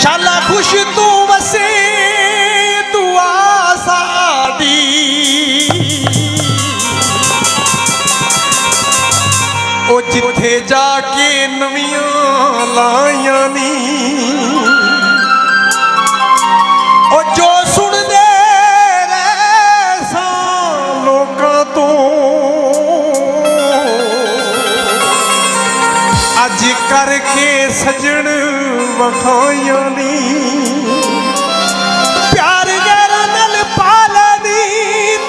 शाला खुश तू वसे दुआ साडी ओ जिथे जाके नवियां लाइयां नी ओ जो सुनदे रैसां लोकां तो अज करके सजन वखाइयां नी प्यार गैरां नाल पालनी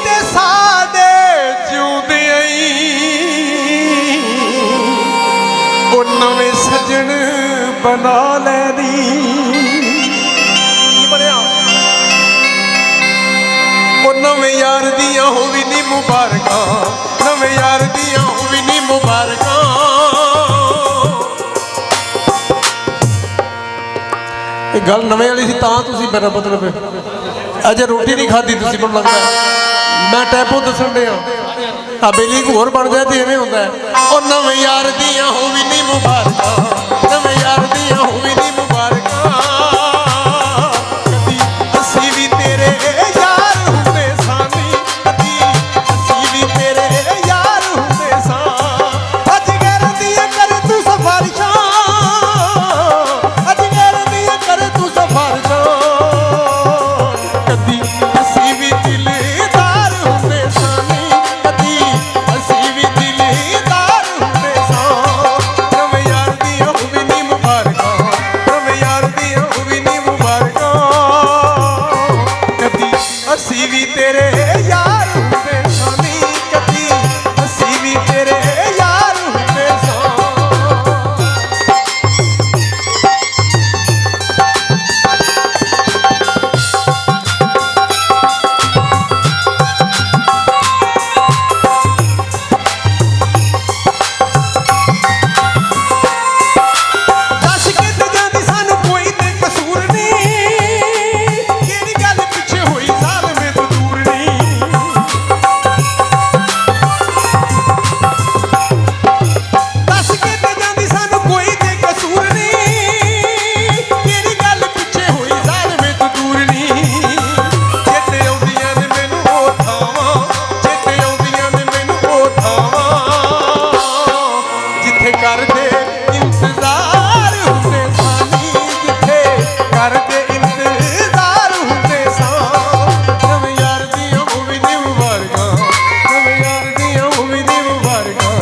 ते साडे जिउंदे ओ नवें सजन बना लैनी बनया ओ नवें यार दियां होवी नी मुबारकां नवें यार दियां होवी नी मुबारकां गल नवे वाली सी तां तुसीं मेरा मतलब अजे रोटी नहीं खाधी तुसीं मैनूं लगदा मैं टैपो दस्सण दिया आ बेली एक होर बन जाए तो इवें हुंदा है ओ नवे यार दियां होवी नी मुबारकां नवे यार दियां होवी नी मुबारकां कदी असीं भी तेरे यार हुंदे सानी कदी असीं भी तेरे यार हुंदे सां अज गैर दियां कर तू सफारिशां असी भी तेरे यार हुंदे सानी कदी असी भी तेरे यार हुंदे सां दस के ते जांदी सानू कोई ते कसूर नहीं केड़ी गल पिछे होई करदे इंतजार हुंदे सानी जिथे करदे इंतजार हुंदे सां नवे यार दियां होवी नी मुबारकां नवे यार दियां होवी नी मुबारकां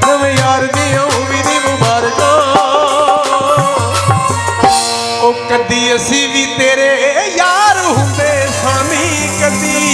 नवे यार दियां होवी नी मुबारकां ओ कदी असीं भी तेरे यार हुंदे सानी कदी